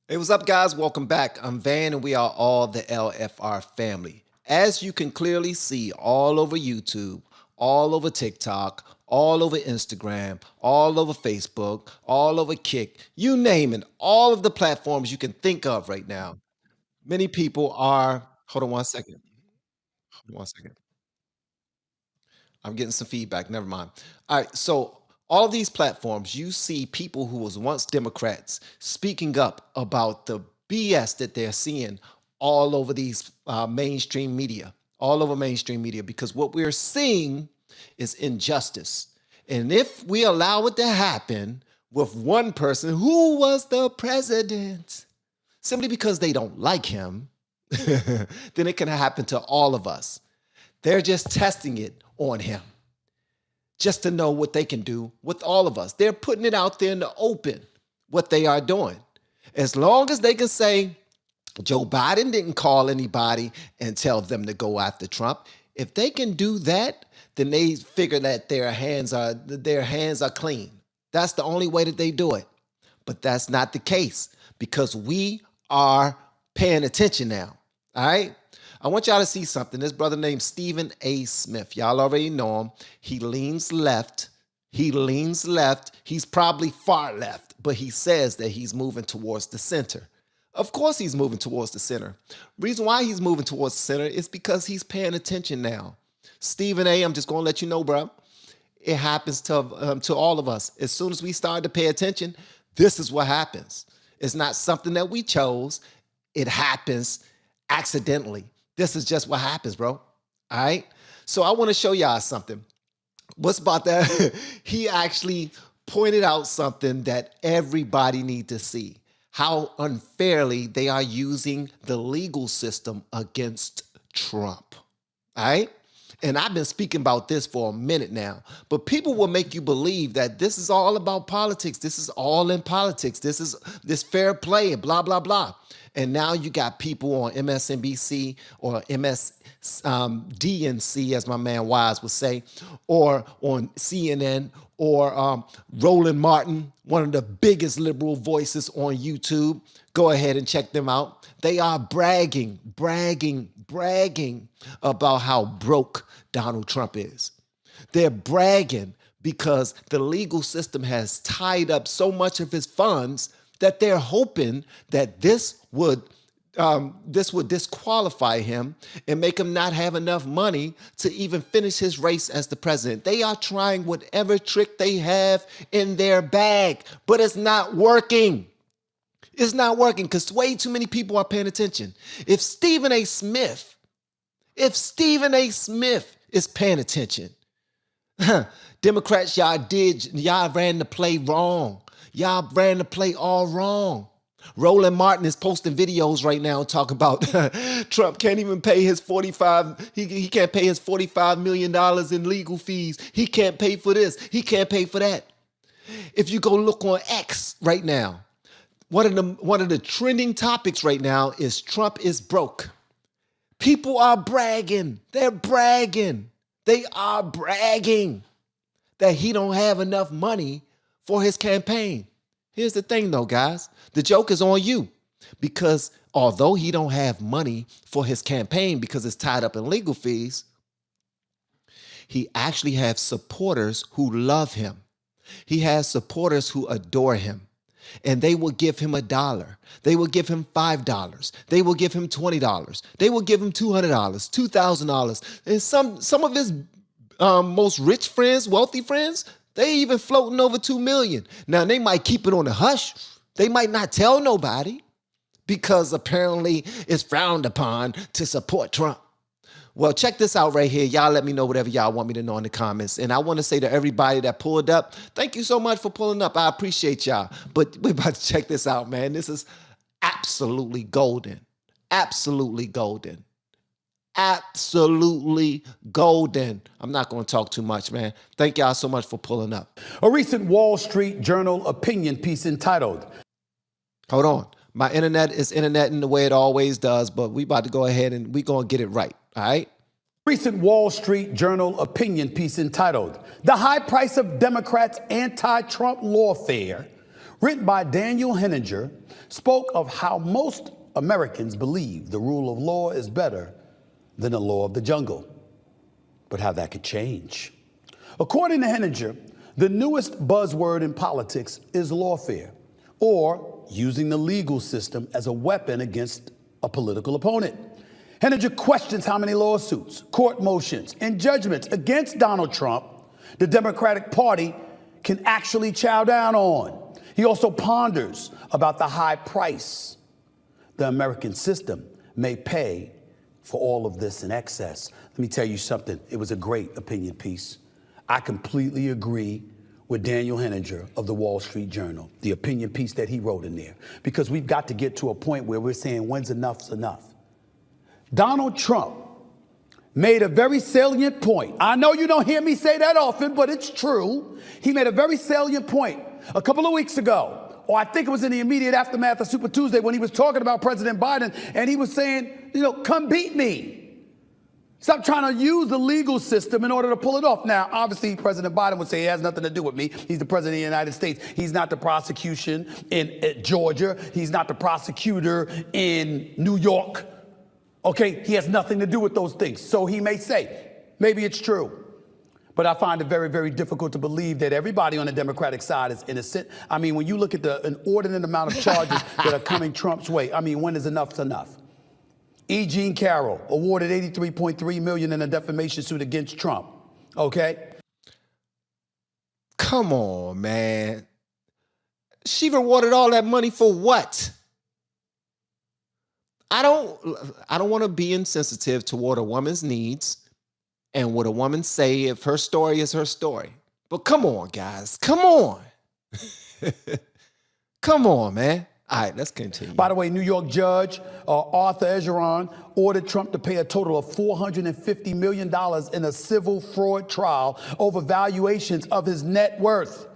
Hey, what's up, guys? Welcome back. I'm Van, and we are all the LFR family. As you can clearly see, all over YouTube, all over TikTok, all over Instagram, all over Facebook, all over Kick, you name it, all of the platforms you can think of right now. Many people are, hold on one second. Hold on one second. I'm getting some feedback. Never mind. All right. So all these platforms, you see people who was once Democrats speaking up about the BS that they're seeing all over these mainstream media, all over mainstream media, because what we're seeing is injustice. And if we allow it to happen with one person who was the president, simply because they don't like him, then it can happen to all of us. They're just testing it on him just to know what they can do with all of us. They're putting it out there in the open, what they are doing. As long as they can say, Joe Biden didn't call anybody and tell them to go after Trump. If they can do that, then they figure that their hands are clean. That's the only way that they do it. But that's not the case because we are paying attention now. All right. I want y'all to see something. This brother named Stephen A. Smith. Y'all already know him. He leans left. He leans left. He's probably far left, but he says that he's moving towards the center. Of course he's moving towards the center. Reason why he's moving towards the center is because he's paying attention now. Stephen A., I'm just going to let you know, bro. It happens to all of us. As soon as we start to pay attention, this is what happens. It's not something that we chose. It happens accidentally. This is just what happens, bro. All right. So I want to show y'all something. What's about that? He actually pointed out something that everybody need to see. How unfairly they are using the legal system against Trump. All right. And I've been speaking about this for a minute now, but people will make you believe that this is all about politics. This is all in politics. This is this fair play and blah, blah, blah. And now you got people on MSNBC or MSDNC, as my man Wise would say, or on CNN or Roland Martin, one of the biggest liberal voices on YouTube. Go ahead and check them out. They are bragging about how broke Donald Trump is. They're bragging because the legal system has tied up so much of his funds that they're hoping that this would disqualify him and make him not have enough money to even finish his race as the president. They are trying whatever trick they have in their bag, but it's not working. It's not working because way too many people are paying attention. If Stephen A. Smith is paying attention, Democrats, y'all ran the play wrong. Y'all ran the play all wrong. Roland Martin is posting videos right now talking about Trump can't even pay his he can't pay his $45 million in legal fees. He can't pay for this. He can't pay for that. If you go look on X right now, one of the trending topics right now is Trump is broke. People are bragging. They're bragging. They are bragging that he don't have enough money for his campaign. Here's the thing though, guys. The joke is on you because although he don't have money for his campaign because it's tied up in legal fees, he actually has supporters who love him. He has supporters who adore him. And they will give him $1. They will give him $5. They will give him $20. They will give him $200, $2,000. And some of his most rich friends, wealthy friends, they even floating over 2 million. Now they might keep it on the hush. They might not tell nobody because apparently it's frowned upon to support Trump. Well, check this out right here. Y'all let me know whatever y'all want me to know in the comments. And I want to say to everybody that pulled up, thank you so much for pulling up. I appreciate y'all. But we're about to check this out, man. This is absolutely golden. Absolutely golden. Absolutely golden. I'm not going to talk too much, man. Thank y'all so much for pulling up. A recent Wall Street Journal opinion piece entitled, hold on. My internet is interneting the way it always does, but we about to go ahead and we going to get it right. All right. Recent Wall Street Journal opinion piece entitled, The High Price of Democrats' Anti-Trump Lawfare, written by Daniel Henninger, spoke of how most Americans believe the rule of law is better than the law of the jungle, but how that could change. According to Henninger, the newest buzzword in politics is lawfare, or using the legal system as a weapon against a political opponent. Henninger questions how many lawsuits, court motions, and judgments against Donald Trump the Democratic Party can actually chow down on. He also ponders about the high price the American system may pay for all of this in excess. Let me tell you something. It was a great opinion piece. I completely agree with Daniel Henninger of the Wall Street Journal, the opinion piece that he wrote in there, because we've got to get to a point where we're saying when's enough's enough. Donald Trump made a very salient point. I know you don't hear me say that often, but it's true. He made a very salient point a couple of weeks ago, or I think it was in the immediate aftermath of Super Tuesday, when he was talking about President Biden, and he was saying, come beat me. Stop trying to use the legal system in order to pull it off. Now, obviously, President Biden would say it has nothing to do with me. He's the president of the United States. He's not the prosecution in Georgia. He's not the prosecutor in New York. Okay, he has nothing to do with those things. So he may say, maybe it's true. But I find it very, very difficult to believe that everybody on the Democratic side is innocent. I mean, when you look at the inordinate amount of charges that are coming Trump's way, I mean, when is enough's enough? E. Jean Carroll awarded $83.3 million in a defamation suit against Trump. Okay? Come on, man. She rewarded all that money for what? I don't want to be insensitive toward a woman's needs and what a woman say if her story is her story. But come on, guys. Come on. Come on, man. All right, let's continue. By the way, New York judge Arthur Egeron ordered Trump to pay a total of $450 million in a civil fraud trial over valuations of his net worth.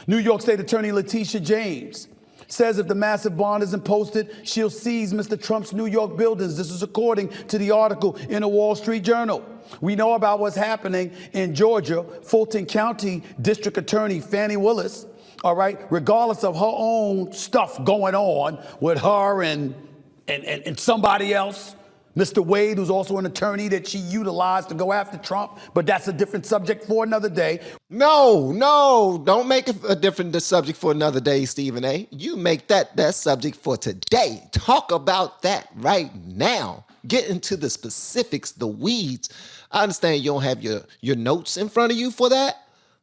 New York State Attorney Letitia James says if the massive bond isn't posted, she'll seize Mr. Trump's New York buildings. This is according to the article in the Wall Street Journal. We know about what's happening in Georgia. Fulton County District Attorney Fannie Willis, all right, regardless of her own stuff going on with her and somebody else, Mr. Wade, who's also an attorney that she utilized to go after Trump, but that's a different subject for another day. No, don't make a different subject for another day, Stephen A. You make that subject for today. Talk about that right now. Get into the specifics, the weeds. I understand you don't have your notes in front of you for that,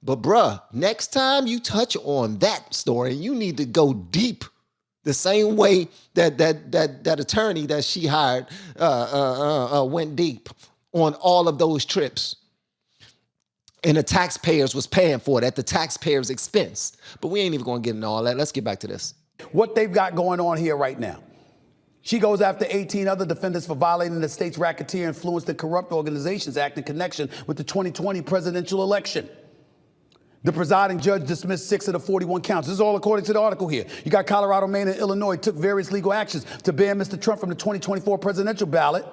but bruh, next time you touch on that story, you need to go deep. The same way that attorney that she hired went deep on all of those trips. And the taxpayers was paying for it at the taxpayers' expense. But we ain't even going to get into all that. Let's get back to this. What they've got going on here right now. She goes after 18 other defendants for violating the state's Racketeer Influenced and Corrupt Organizations Act in connection with the 2020 presidential election. The presiding judge dismissed 6 of the 41 counts. This is all according to the article here. You got Colorado, Maine, and Illinois took various legal actions to ban Mr. Trump from the 2024 presidential ballot.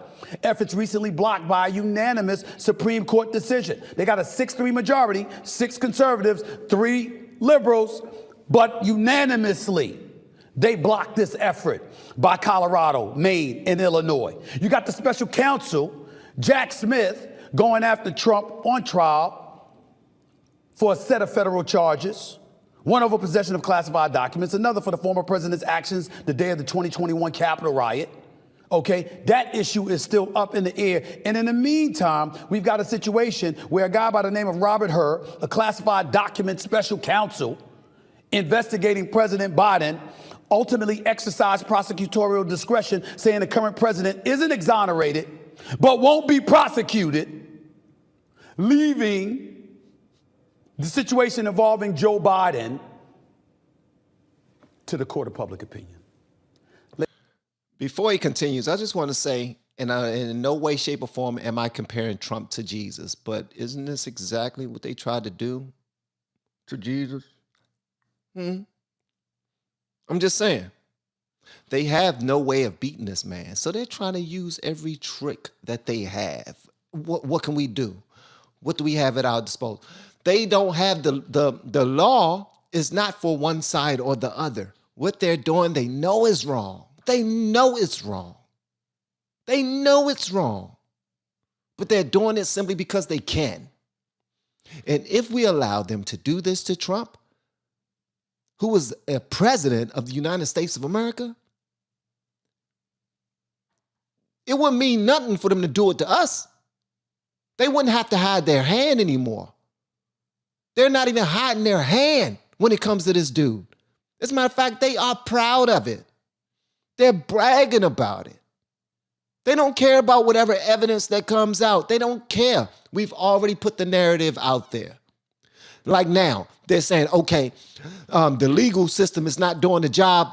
Efforts recently blocked by a unanimous Supreme Court decision. They got a 6-3 majority, 6 conservatives, 3 liberals, but unanimously they blocked this effort by Colorado, Maine, and Illinois. You got the special counsel, Jack Smith, going after Trump on trial for a set of federal charges, one over possession of classified documents, another for the former president's actions the day of the 2021 Capitol riot. Okay, that issue is still up in the air. And in the meantime, we've got a situation where a guy by the name of Robert Hur, a classified document special counsel investigating President Biden, ultimately exercised prosecutorial discretion, saying the current president isn't exonerated, but won't be prosecuted, leaving the situation involving Joe Biden to the court of public opinion. Before he continues, I just want to say, and in no way, shape, or form am I comparing Trump to Jesus, but isn't this exactly what they tried to do to Jesus? I'm just saying. They have no way of beating this man, so they're trying to use every trick that they have. What can we do? What do we have at our disposal? They don't have the law is not for one side or the other. what they're doing, they know is wrong. They know it's wrong. They know it's wrong. But they're doing it simply because they can. And if we allow them to do this to Trump, who was a president of the United States of America, it wouldn't mean nothing for them to do it to us. They wouldn't have to hide their hand anymore. They're not even hiding their hand when it comes to this dude. As a matter of fact, they are proud of it. They're bragging about it. They don't care about whatever evidence that comes out. They don't care. We've already put the narrative out there. Like now, they're saying, okay, the legal system is not doing the job.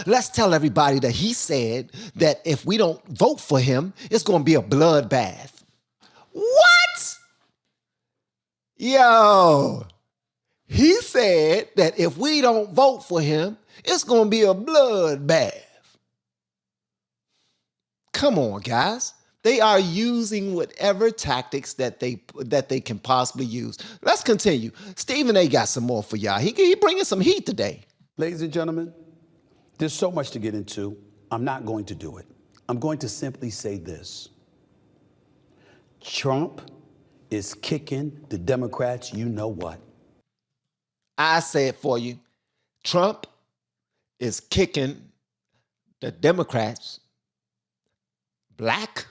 Let's tell everybody that he said that if we don't vote for him, it's going to be a bloodbath. What? Yo, he said that if we don't vote for him, it's going to be a bloodbath. Come on, guys. They are using whatever tactics that they can possibly use. Let's continue. Stephen A. got some more for y'all. He bringing some heat today. Ladies and gentlemen, there's so much to get into. I'm not going to do it. I'm going to simply say this. Trump is kicking the Democrats, you know what? I say it for you. Trump is kicking the Democrats, black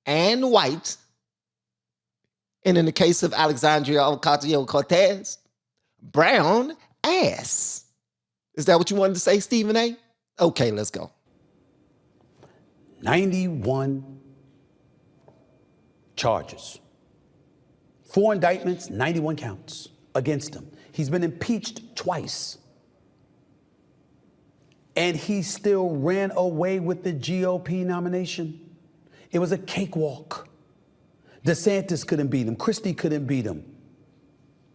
and white, and in the case of Alexandria Ocasio-Cortez, brown ass. Is that what you wanted to say, Stephen A? Okay, let's go. 91 charges. 4 indictments, 91 counts against him. He's been impeached twice. And he still ran away with the GOP nomination. It was a cakewalk. DeSantis couldn't beat him. Christie couldn't beat him.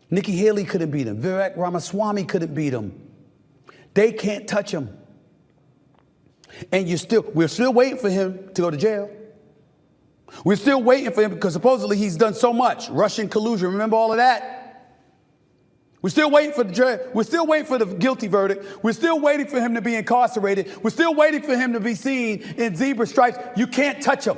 Nikki Haley couldn't beat him. Vivek Ramaswamy couldn't beat him. They can't touch him. And we're still waiting for him to go to jail. We're still waiting for him because supposedly he's done so much. Russian collusion, remember all of that? We're still waiting for the jury. We're still waiting for the guilty verdict. We're still waiting for him to be incarcerated. We're still waiting for him to be seen in zebra stripes. You can't touch him.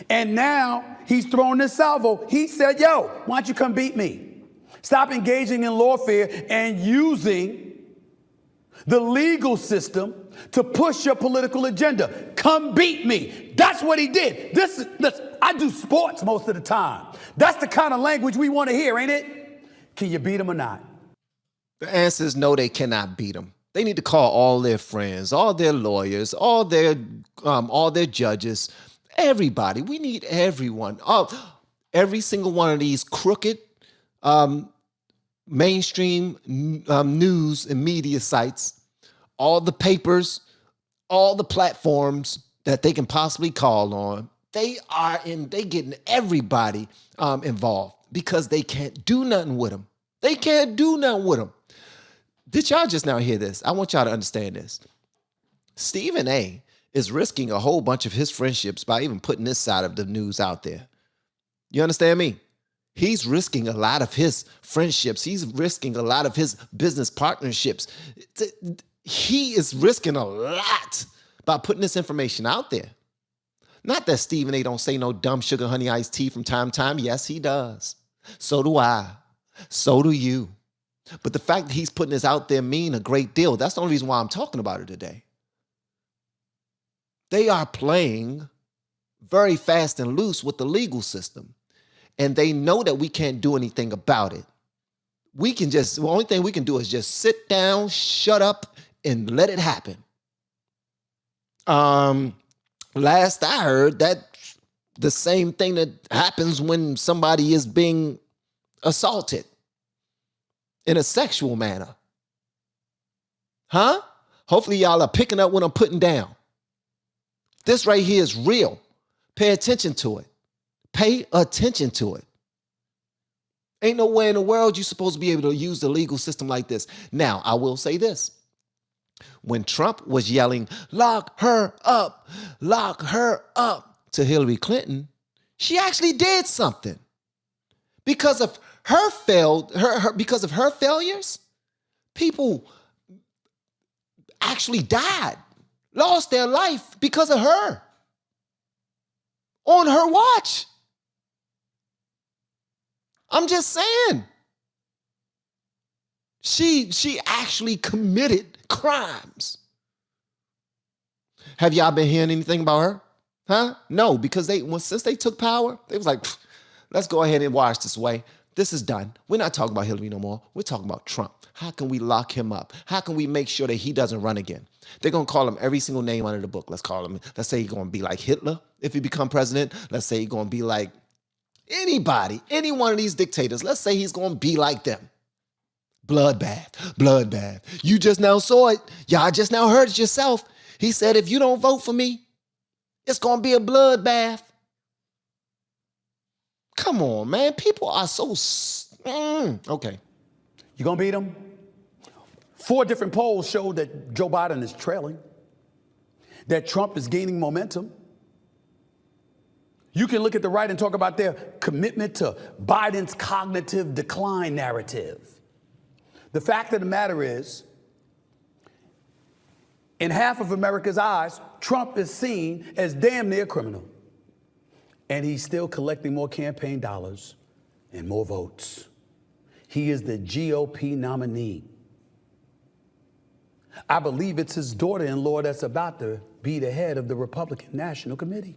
And now he's throwing this salvo. He said, yo, why don't you come beat me? Stop engaging in lawfare and using the legal system to push your political agenda. Come beat me. That's what he did. Listen, I do sports most of the time. That's the kind of language we want to hear, ain't it? Can you beat him or not? The answer is no, they cannot beat him. They need to call all their friends, all their lawyers, all their judges, everybody. We need everyone. Every single one of these crooked mainstream news and media sites, all the papers, all the platforms that they can possibly call on, they getting everybody involved because they can't do nothing with them. They can't do nothing with them. Did y'all just now hear this? I want y'all to understand this. Stephen A. is risking a whole bunch of his friendships by even putting this side of the news out there. You understand me? He's risking a lot of his friendships. He's risking a lot of his business partnerships. He is risking a lot by putting this information out there. Not that Stephen A. don't say no dumb sugar honey iced tea from time to time. Yes, he does. So do I. So do you. But the fact that he's putting this out there mean a great deal. That's the only reason why I'm talking about it today. They are playing very fast and loose with the legal system. And they know that we can't do anything about it. The only thing we can do is just sit down, shut up, and let it happen. Last I heard, that's the same thing that happens when somebody is being assaulted in a sexual manner. Huh? Hopefully y'all are picking up what I'm putting down. This right here is real. Pay attention to it. Pay attention to it. Ain't no way in the world you're supposed to be able to use the legal system like this. Now, I will say this. When Trump was yelling, lock her up to Hillary Clinton, she actually did something. Because of because of her failures, people actually died, lost their life because of her on her watch. I'm just saying. She actually committed crimes. Have y'all been hearing anything about her? Huh? No, because since they took power, they was like, let's go ahead and wash this away. This is done. We're not talking about Hillary no more. We're talking about Trump. How can we lock him up? How can we make sure that he doesn't run again? They're going to call him every single name under the book. Let's say he's going to be like Hitler if he become president. Let's say he's going to be like anybody, any one of these dictators. Let's say he's going to be like them. Bloodbath, bloodbath. You just now saw it. Y'all just now heard it yourself. He said, if you don't vote for me, it's going to be a bloodbath. Come on, man. People are so... Okay. You going to beat him? 4 different polls show that Joe Biden is trailing, that Trump is gaining momentum. You can look at the right and talk about their commitment to Biden's cognitive decline narrative. The fact of the matter is, in half of America's eyes, Trump is seen as damn near criminal. And he's still collecting more campaign dollars and more votes. He is the GOP nominee. I believe it's his daughter-in-law that's about to be the head of the Republican National Committee.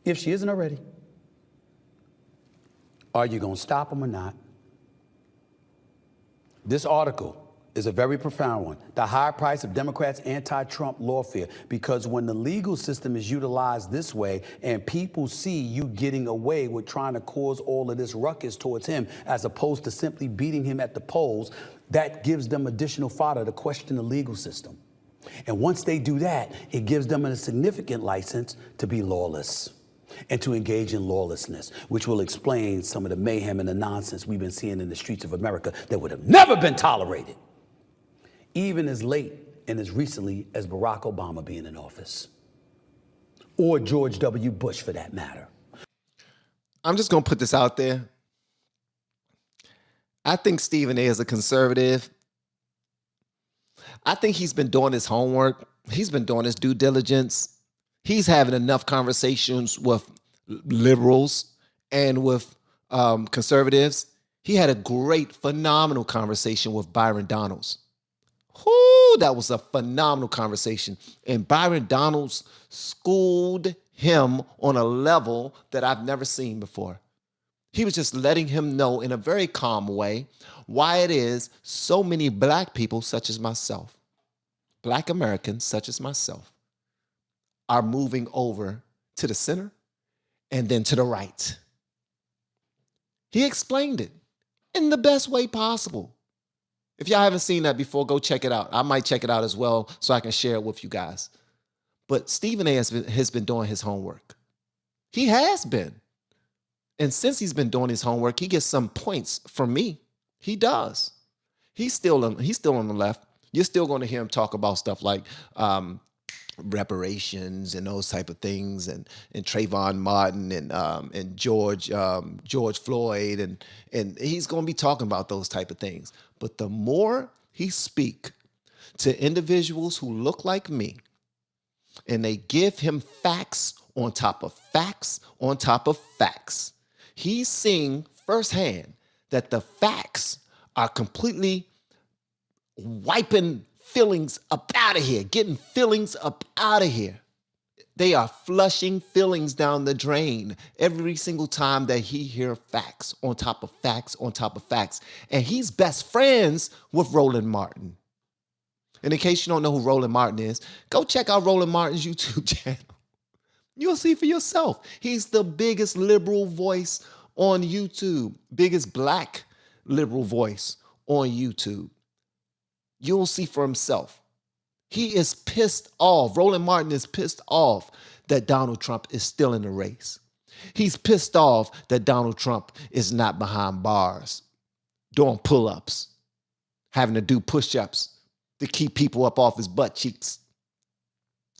If she isn't already. Are you going to stop him or not? This article is a very profound one. The high price of Democrats' anti-Trump lawfare. Because when the legal system is utilized this way and people see you getting away with trying to cause all of this ruckus towards him as opposed to simply beating him at the polls, that gives them additional fodder to question the legal system. And once they do that, it gives them a significant license to be lawless and to engage in lawlessness, which will explain some of the mayhem and the nonsense we've been seeing in the streets of America that would have never been tolerated, even as late and as recently as Barack Obama being in office, or George W. Bush for that matter. I'm just going to put this out there. I think Stephen A. is a conservative. I think he's been doing his homework. He's been doing his due diligence. He's having enough conversations with liberals and with conservatives. He had a great, phenomenal conversation with Byron Donalds. Whoo, that was a phenomenal conversation. And Byron Donalds schooled him on a level that I've never seen before. He was just letting him know in a very calm way why it is so many black people, such as myself, black Americans, such as myself, are moving over to the center and then to the right. He explained it in the best way possible. If y'all haven't seen that before, go check it out. I might check it out as well so I can share it with you guys. But Stephen A. has been doing his homework. He has been. And since he's been doing his homework, he gets some points from me. He does. He's still on the left. You're still going to hear him talk about stuff like reparations and those type of things, and Trayvon Martin and George Floyd, and he's going to be talking about those type of things. But the more he speak to individuals who look like me, and they give him facts on top of facts on top of facts, he's seeing firsthand that the facts are completely wiping feelings up out of here, getting feelings up out of here. They are flushing feelings down the drain every single time that he hears facts on top of facts on top of facts. And he's best friends with Roland Martin. And in case you don't know who Roland Martin is, go check out Roland Martin's YouTube channel. You'll see for yourself. He's the biggest liberal voice on YouTube, biggest black liberal voice on YouTube. You'll see for himself. He is pissed off. Roland Martin is pissed off that Donald Trump is still in the race. He's pissed off that Donald Trump is not behind bars, doing pull-ups, having to do push-ups to keep people up off his butt cheeks.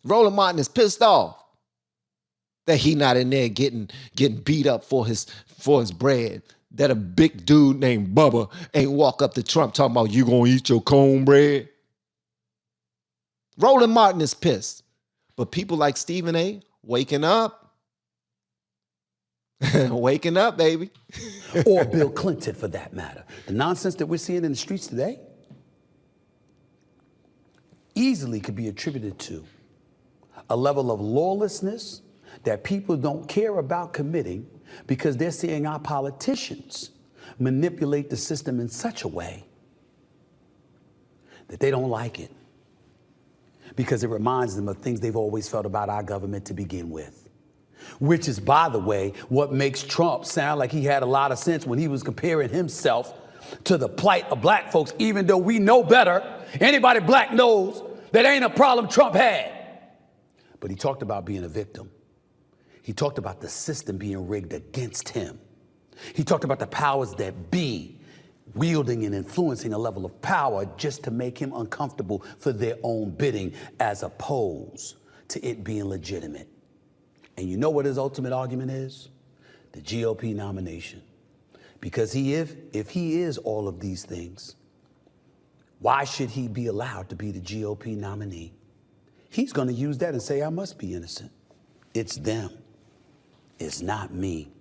Roland Martin is pissed off that he not in there getting beat up for his bread, that a big dude named Bubba ain't walk up to Trump talking about you gonna eat your cornbread? Roland Martin is pissed. But people like Stephen A. waking up. Waking up, baby. Or Bill Clinton, for that matter. The nonsense that we're seeing in the streets today easily could be attributed to a level of lawlessness that people don't care about committing because they're seeing our politicians manipulate the system in such a way that they don't like it because it reminds them of things they've always felt about our government to begin with. Which is, by the way, what makes Trump sound like he had a lot of sense when he was comparing himself to the plight of black folks, even though we know better. Anybody black knows that ain't a problem Trump had. But he talked about being a victim. He talked about the system being rigged against him. He talked about the powers that be wielding and influencing a level of power just to make him uncomfortable for their own bidding, as opposed to it being legitimate. And you know what his ultimate argument is? The GOP nomination. Because if he is all of these things, why should he be allowed to be the GOP nominee? He's going to use that and say, I must be innocent. It's them. It's not me.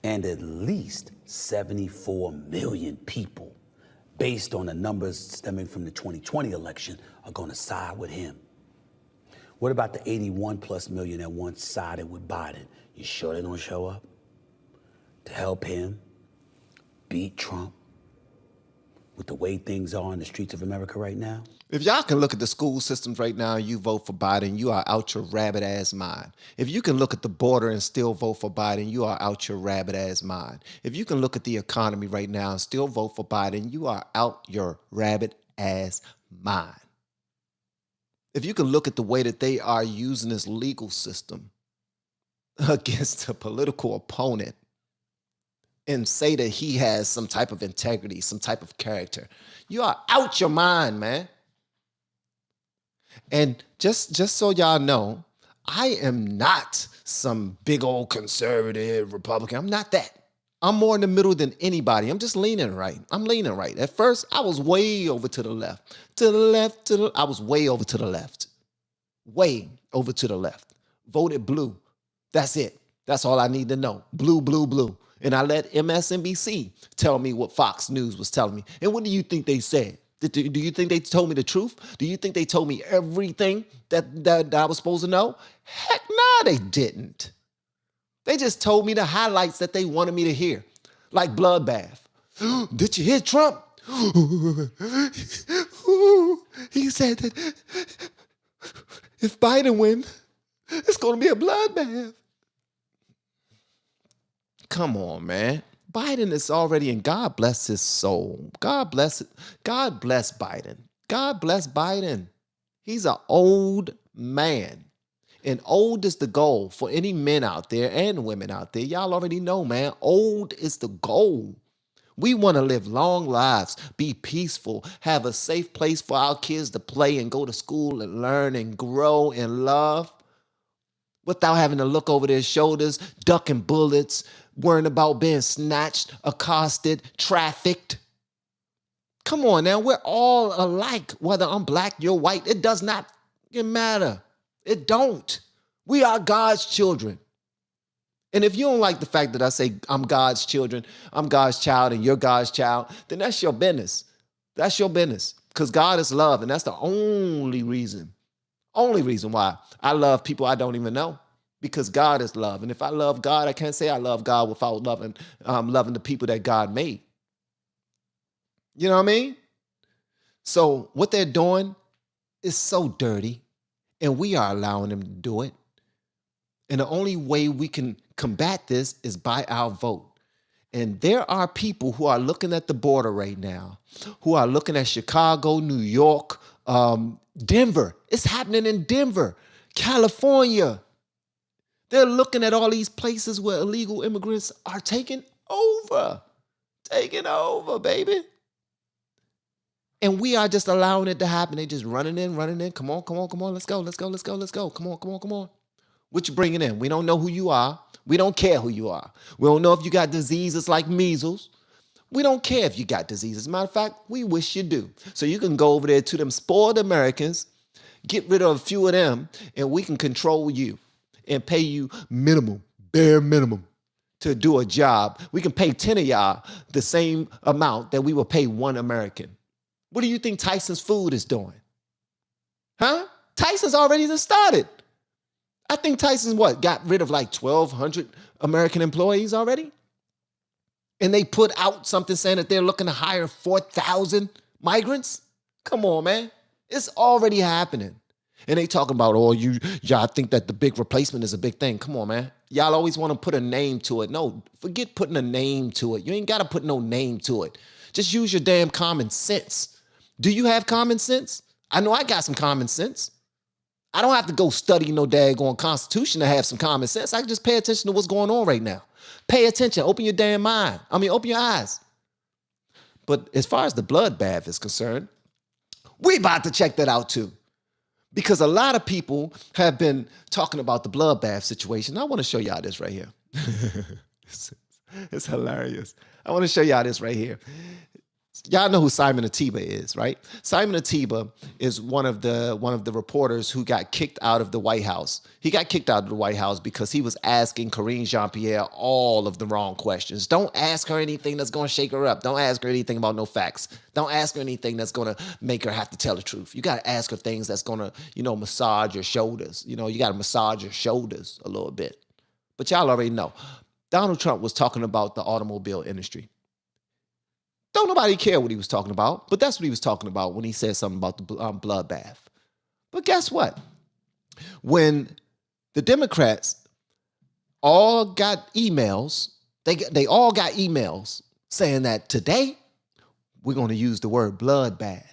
And at least 74 million people, based on the numbers stemming from the 2020 election, are going to side with him. What about the 81 plus million that once sided with Biden? You sure they don't show up to help him beat Trump with the way things are in the streets of America right now? If y'all can look at the school systems right now and you vote for Biden, you are out your rabbit ass mind. If you can look at the border and still vote for Biden, you are out your rabbit ass mind. If you can look at the economy right now and still vote for Biden, you are out your rabbit ass mind. If you can look at the way that they are using this legal system against a political opponent and say that he has some type of integrity, some type of character, you are out your mind, man. And just so y'all know, I am not some big old conservative Republican. I'm not that. I'm more in the middle than anybody. I'm just leaning right. I'm leaning right. At first, I was way over to the left. I was way over to the left. Way over to the left. Voted blue. That's it. That's all I need to know. Blue, blue, blue. And I let MSNBC tell me what Fox News was telling me. And what do you think they said? Do you think they told me the truth? Do you think they told me everything that I was supposed to know? Heck no, they didn't. They just told me the highlights that they wanted me to hear, like bloodbath. Did you hear Trump? He said that if Biden wins, it's going to be a bloodbath. Come on, man. Biden is already, and God bless his soul. God bless Biden. God bless Biden. He's an old man. And old is the goal for any men out there and women out there. Y'all already know, man. Old is the goal. We want to live long lives, be peaceful, have a safe place for our kids to play and go to school and learn and grow and love without having to look over their shoulders, ducking bullets, worrying about being snatched, accosted, trafficked. Come on now, we're all alike. Whether I'm black, you're white, it does not matter. It don't. We are God's children. And if you don't like the fact that I say I'm God's children, I'm God's child and you're God's child, then that's your business. That's your business. Because God is love. And that's the only reason why I love people I don't even know. Because God is love. And if I love God, I can't say I love God without loving the people that God made. You know what I mean? So what they're doing is so dirty. And we are allowing them to do it. And the only way we can combat this is by our vote. And there are people who are looking at the border right now, who are looking at Chicago, New York, Denver. It's happening in Denver, California. They're looking at all these places where illegal immigrants are taking over. Taking over, baby. And we are just allowing it to happen. They just running in. Come on. Let's go. Come on. What you bringing in? We don't know who you are. We don't care who you are. We don't know if you got diseases like measles. We don't care if you got diseases. As a matter of fact, we wish you do. So you can go over there to them spoiled Americans, get rid of a few of them, and we can control you and pay you minimum, bare minimum, to do a job. We can pay 10 of y'all the same amount that we will pay one American. What do you think Tyson's Food is doing? Huh? Tyson's already started. I think Tyson's got rid of like 1,200 American employees already? And they put out something saying that they're looking to hire 4,000 migrants? Come on, man. It's already happening. And they talking about, y'all think that the big replacement is a big thing. Come on, man. Y'all always want to put a name to it. No, forget putting a name to it. You ain't got to put no name to it. Just use your damn common sense. Do you have common sense? I know I got some common sense. I don't have to go study no daggone Constitution to have some common sense. I can just pay attention to what's going on right now. Pay attention. Open your damn mind. Open your eyes. But as far as the bloodbath is concerned, we about to check that out too. Because a lot of people have been talking about the bloodbath situation. I want to show y'all this right here. It's hilarious. I want to show y'all this right here. Y'all know who Simon Atiba is, right? Simon Atiba is one of the reporters who got kicked out of the White House. He got kicked out of the White House because he was asking Karine Jean-Pierre all of the wrong questions. Don't ask her anything that's going to shake her up. Don't ask her anything about no facts. Don't ask her anything that's going to make her have to tell the truth. You got to ask her things that's going to, massage your shoulders. You got to massage your shoulders a little bit. But y'all already know. Donald Trump was talking about the automobile industry. Don't nobody care what he was talking about, but that's what he was talking about when he said something about the bloodbath. But guess what? When the Democrats all got emails, they all got emails saying that today we're going to use the word bloodbath.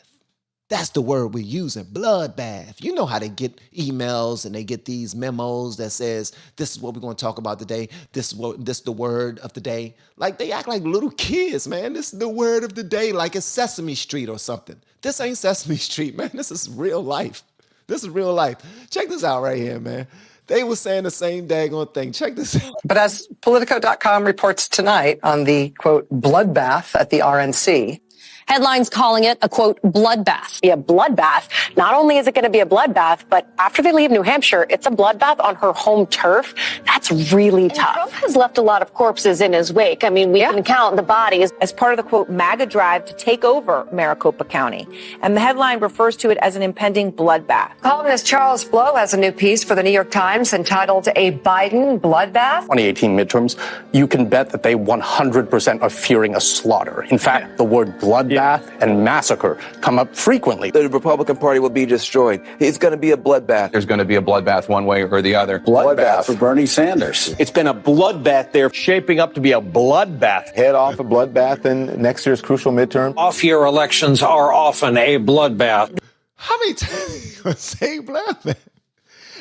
That's the word we're using, bloodbath. You know how they get emails and they get these memos that says, this is what we're going to talk about today. This is the word of the day. Like they act like little kids, man. This is the word of the day, like it's Sesame Street or something. This ain't Sesame Street, man. This is real life. This is real life. Check this out right here, man. They were saying the same daggone thing. Check this out. But as Politico.com reports tonight on the, quote, bloodbath at the RNC, Headlines calling it a, quote, bloodbath. Be a bloodbath. Not only is it going to be a bloodbath, but after they leave New Hampshire, it's a bloodbath on her home turf. That's really tough. Trump has left a lot of corpses in his wake. We can count the bodies. As part of the, quote, MAGA drive to take over Maricopa County. And the headline refers to it as an impending bloodbath. columnist Charles Blow has a new piece for the New York Times entitled A Biden Bloodbath. 2018 midterms, you can bet that they 100% are fearing a slaughter. In fact, the word bloodbath and massacre come up frequently. The Republican Party will be destroyed. It's going to be a bloodbath. There's going to be a bloodbath one way or the other. Bloodbath for Bernie Sanders. It's been a bloodbath there, shaping up to be a bloodbath. Head off a bloodbath in next year's crucial midterm. Off-year elections are often a bloodbath. How many times are you going to say bloodbath?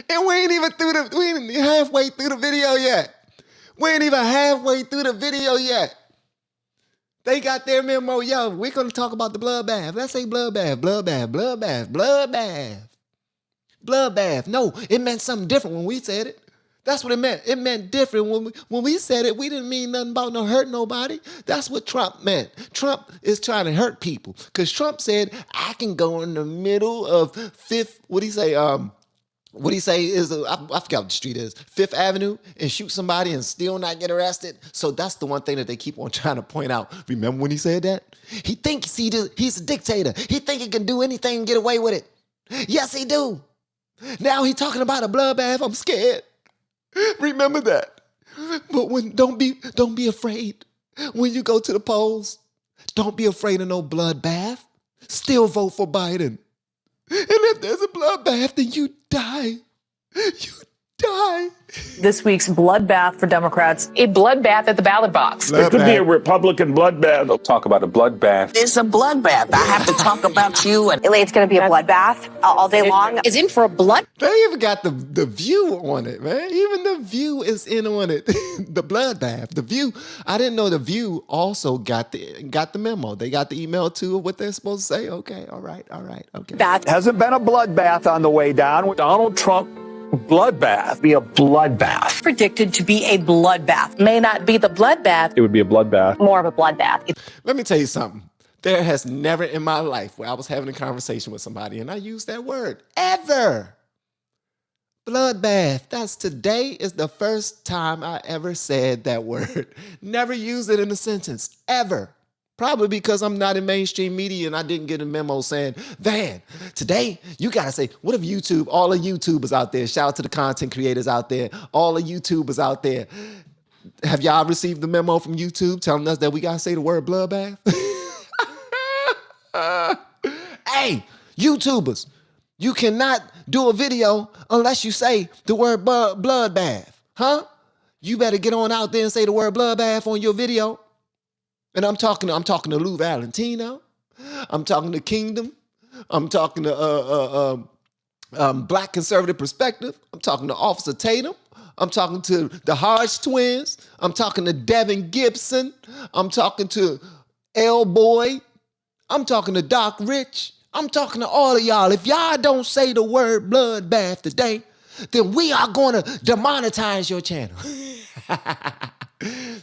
And we ain't halfway through the video yet. We ain't even halfway through the video yet. They got their memo, yo, we're going to talk about the bloodbath. Let's say bloodbath, bloodbath, bloodbath, bloodbath. Bloodbath. No, it meant something different when we said it. That's what it meant. It meant different. When we said it, we didn't mean nothing about no hurt nobody. That's what Trump meant. Trump is trying to hurt people. Because Trump said, I can go in the middle of I forgot what the street is, Fifth Avenue, and shoot somebody and still not get arrested. So that's the one thing that they keep on trying to point out. Remember when he said that? He thinks he's a dictator. He think he can do anything and get away with it. Yes, he do. Now he talking about a bloodbath. I'm scared. Remember that. But don't be afraid. When you go to the polls, don't be afraid of no bloodbath. Still vote for Biden. And if there's a bloodbath, then you die. You die. This week's bloodbath for Democrats. A bloodbath at the ballot box. It could be a Republican bloodbath. They'll talk about a bloodbath. It's a bloodbath. I have to talk about you. And It's going to be a bloodbath all day long. Is in for a blood. They even got the View on it, man. Even the View is in on it. The bloodbath. The View. I didn't know the View also got the memo. They got the email too of what they're supposed to say. Okay, all right, okay. Hasn't been a bloodbath on the way down. Donald Trump bloodbath. Be a bloodbath. Predicted to be a bloodbath. May not be the bloodbath. It would be a bloodbath. More of a bloodbath. Let me tell you something. There has never in my life where I was having a conversation with somebody and I used that word ever. Bloodbath. Today is the first time I ever said that word. Never used it in a sentence, ever. Probably because I'm not in mainstream media and I didn't get a memo saying, Van, today you got to say, what if YouTube, all the YouTubers out there, shout out to the content creators out there, all the YouTubers out there. Have y'all received the memo from YouTube telling us that we got to say the word bloodbath? Hey, YouTubers, you cannot do a video unless you say the word bloodbath, huh? You better get on out there and say the word bloodbath on your video. And I'm talking to Lou Valentino. I'm talking to Kingdom. I'm talking to Black Conservative Perspective. I'm talking to Officer Tatum. I'm talking to the Hodge twins. I'm talking to Devin Gibson. I'm talking to L Boy. I'm talking to Doc Rich. I'm talking to all of y'all. If y'all don't say the word bloodbath today, then we are going to demonetize your channel.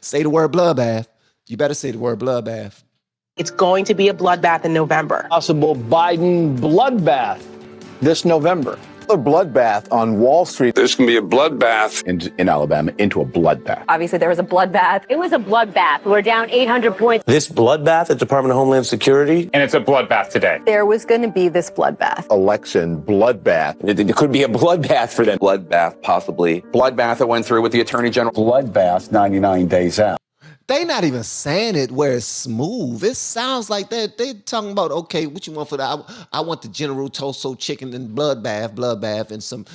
Say the word bloodbath. You better say the word bloodbath. It's going to be a bloodbath in November. Possible Biden bloodbath this November. A bloodbath on Wall Street. There's going to be a bloodbath In Alabama into a bloodbath. Obviously, there was a bloodbath. It was a bloodbath. We're down 800 points. This bloodbath at Department of Homeland Security. And it's a bloodbath today. There was going to be this bloodbath. Election bloodbath. It could be a bloodbath for them. Bloodbath, possibly. Bloodbath that went through with the Attorney General. bloodbath 99 days out. They not even saying it where it's smooth. It sounds like they talking about, okay, what you want for that? I want the General Toso chicken and bloodbath, and some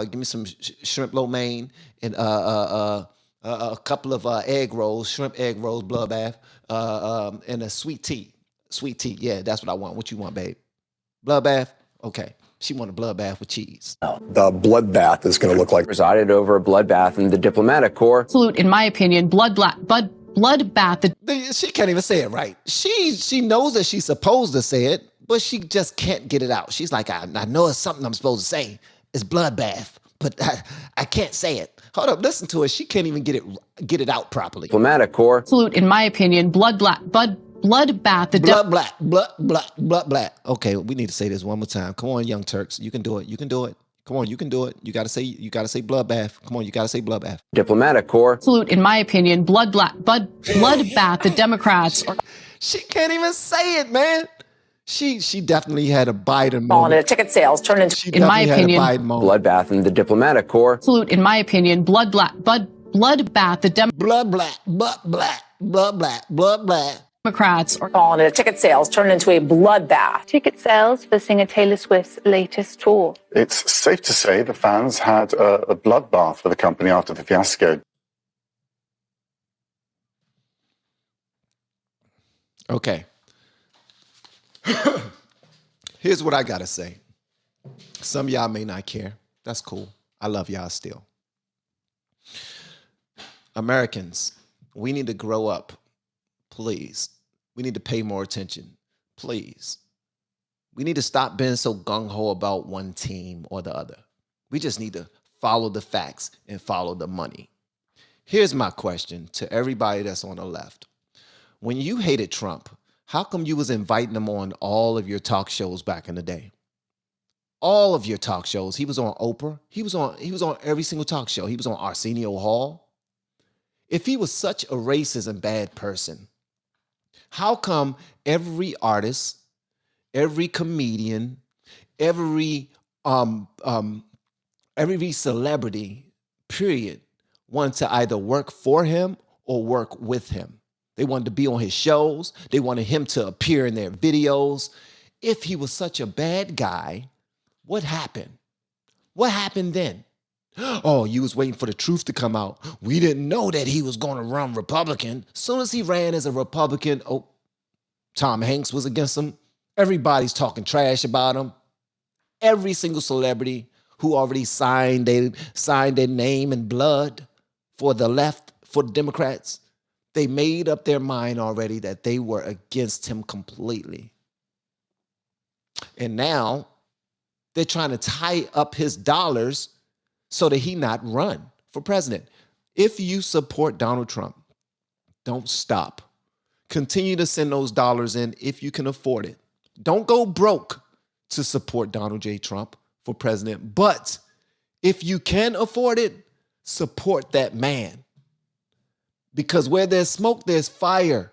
give me some shrimp lo mein and a couple of egg rolls, shrimp egg rolls, bloodbath, and a sweet tea. Sweet tea, yeah, that's what I want. What you want, babe? Bloodbath? Okay. She want a bloodbath with cheese. The bloodbath is going to look like Presided over a bloodbath in the diplomatic corps. Absolute, in my opinion, bloodbath. She can't even say it right. She knows that she's supposed to say it, but she just can't get it out. She's like, I know it's something I'm supposed to say. It's bloodbath, but I can't say it. Hold up, listen to her. She can't even get it out properly. Diplomatic corps. Absolute, in my opinion, bloodbath. Bloodbath. Okay, we need to say this one more time. Come on, young Turks. You can do it. You can do it. Come on, you can do it. You gotta say bloodbath. Come on, you gotta say bloodbath. Diplomatic corps. Absolute, in my opinion, bloodbath. The Democrats. She can't even say it, man. She definitely had a Biden All moment. into ticket sales turned into, in my opinion, Biden moment. Bloodbath in the diplomatic corps. Absolute, in my opinion, bloodbath. Democrats are all into ticket sales turned into a bloodbath. Ticket sales for singer Taylor Swift's latest tour. It's safe to say the fans had a bloodbath for the company after the fiasco. Okay. Here's what I gotta say. Some of y'all may not care. That's cool. I love y'all still. Americans, we need to grow up. Please. We need to pay more attention. Please. We need to stop being so gung-ho about one team or the other. We just need to follow the facts and follow the money. Here's my question to everybody that's on the left. When you hated Trump, how come you was inviting him on all of your talk shows back in the day? All of your talk shows. He was on Oprah. He was on every single talk show. He was on Arsenio Hall. If he was such a racist and bad person, how come every artist, every comedian, every celebrity, period, wanted to either work for him or work with him? They wanted to be on his shows. They wanted him to appear in their videos. If he was such a bad guy, what happened? What happened then? Oh, you was waiting for the truth to come out. We didn't know that he was going to run Republican. As soon as he ran as a Republican, oh, Tom Hanks was against him. Everybody's talking trash about him. Every single celebrity who already signed their name in blood for the left, for the Democrats, they made up their mind already that they were against him completely. And now they're trying to tie up his dollars so that he not run for president. If you support Donald Trump, don't stop. Continue to send those dollars in if you can afford it. Don't go broke to support Donald J. Trump for president. But if you can afford it, support that man. Because where there's smoke, there's fire.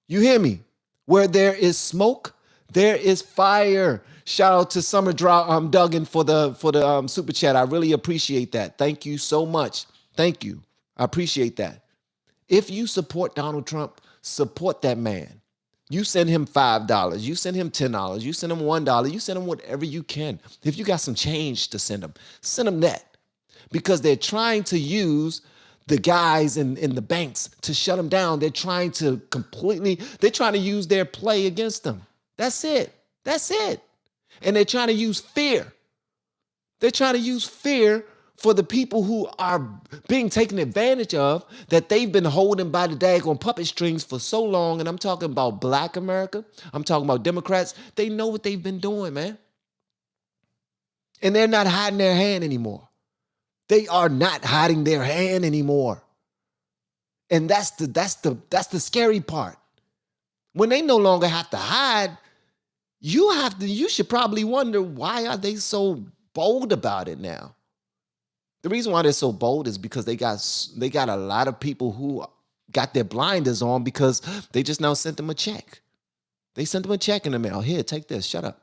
You hear me? Where there is smoke, there is fire. Shout out to Summer Duggan for the super chat. I really appreciate that. Thank you so much. Thank you. I appreciate that. If you support Donald Trump, support that man. You send him $5. You send him $10. You send him $1. You send him whatever you can. If you got some change to send him that. Because they're trying to use the guys in the banks to shut them down. They're trying to use their play against them. That's it. That's it. And they're trying to use fear. They're trying to use fear for the people who are being taken advantage of, that they've been holding by the daggone puppet strings for so long. And I'm talking about Black America. I'm talking about Democrats. They know what they've been doing, man. And they're not hiding their hand anymore. They are not hiding their hand anymore. And that's the scary part. When they no longer have to hide, you should probably wonder, why are they so bold about it now? The reason why they're so bold is because they got a lot of people who got their blinders on, because they just now sent them a check. They sent them a check in the mail. Here, take this. Shut up.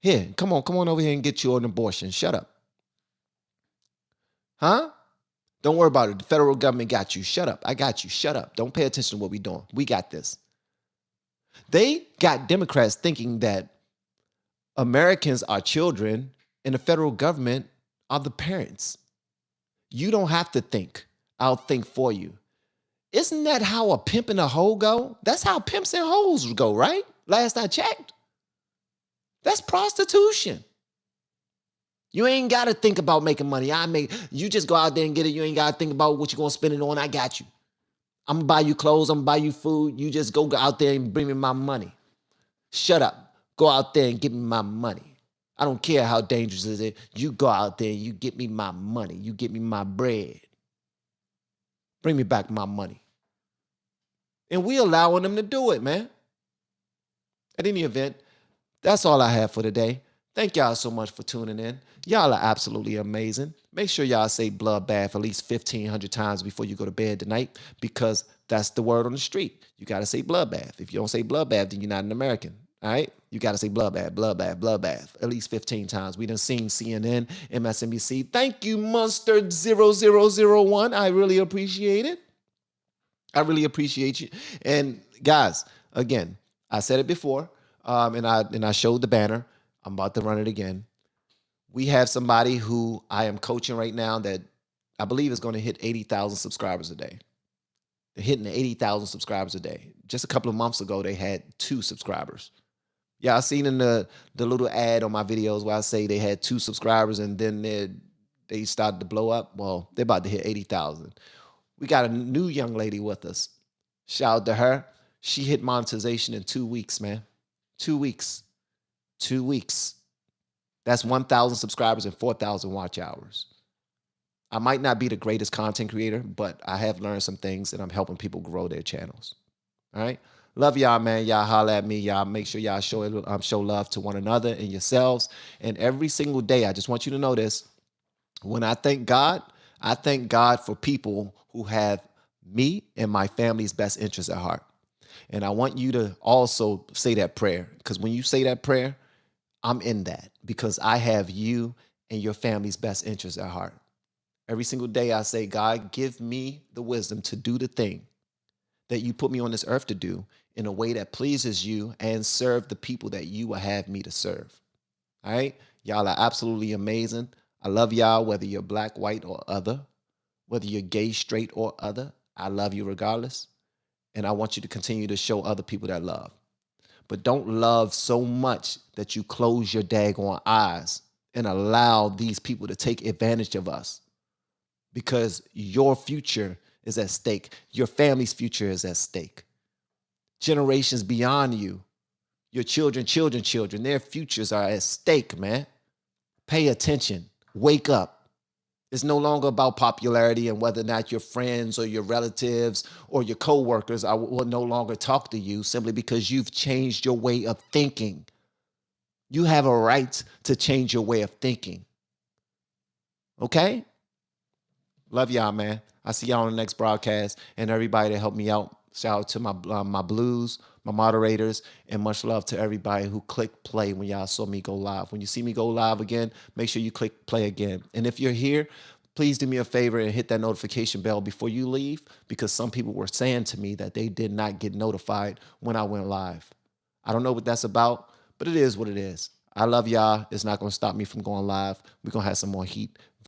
Here, come on over here and get you an abortion. Shut up. Huh? Don't worry about it. The federal government got you. Shut up. I got you. Shut up. Don't pay attention to what we're doing. We got this. They got Democrats thinking that Americans are children and the federal government are the parents. You don't have to think. I'll think for you. Isn't that how a pimp and a hoe go? That's how pimps and hoes go, right? Last I checked. That's prostitution. You ain't got to think about making money. You just go out there and get it. You ain't got to think about what you're going to spend it on. I got you. I'm going to buy you clothes. I'm going to buy you food. You just go out there and bring me my money. Shut up. Go out there and give me my money. I don't care how dangerous it is. You go out there and you get me my money. You get me my bread. Bring me back my money. And we allowing them to do it, man. At any event, that's all I have for today. Thank y'all so much for tuning in. Y'all are absolutely amazing. Make sure y'all say bloodbath at least 1,500 times before you go to bed tonight, because that's the word on the street. You got to say bloodbath. If you don't say bloodbath, then you're not an American. All right? You got to say bloodbath, bloodbath, bloodbath at least 15 times. We done seen CNN, MSNBC. Thank you, Monster0001. I really appreciate it. I really appreciate you. And guys, again, I said it before, and I showed the banner. I'm about to run it again. We have somebody who I am coaching right now that I believe is going to hit 80,000 subscribers a day. They're hitting 80,000 subscribers a day. Just a couple of months ago, they had 2 subscribers. Yeah, I seen in the little ad on my videos where I say they had 2 subscribers and then they started to blow up. Well, they're about to hit 80,000. We got a new young lady with us. Shout out to her. She hit monetization in 2 weeks, man. 2 weeks. 2 weeks. That's 1,000 subscribers and 4,000 watch hours. I might not be the greatest content creator, but I have learned some things and I'm helping people grow their channels. All right. Love y'all, man. Y'all holler at me. Y'all make sure y'all show love to one another and yourselves. And every single day, I just want you to know this. When I thank God for people who have me and my family's best interests at heart. And I want you to also say that prayer, because when you say that prayer, I'm in that, because I have you and your family's best interests at heart. Every single day I say, God, give me the wisdom to do the thing that you put me on this earth to do in a way that pleases you and serve the people that you will have me to serve. All right? Y'all are absolutely amazing. I love y'all, whether you're black, white, or other, whether you're gay, straight, or other. I love you regardless. And I want you to continue to show other people that love. But don't love so much that you close your daggone eyes and allow these people to take advantage of us, because your future is at stake. Your family's future is at stake. Generations beyond you, your children, their futures are at stake, man. Pay attention. Wake up. It's no longer about popularity and whether or not your friends or your relatives or your coworkers will no longer talk to you simply because you've changed your way of thinking. You have a right to change your way of thinking. Okay? Love y'all, man. I see y'all on the next broadcast, and everybody that helped me out. Shout out to my blues, my moderators, and much love to everybody who clicked play when y'all saw me go live. When you see me go live again, make sure you click play again. And if you're here, please do me a favor and hit that notification bell before you leave, because some people were saying to me that they did not get notified when I went live. I don't know what that's about, but it is what it is. I love y'all. It's not going to stop me from going live. We're going to have some more heat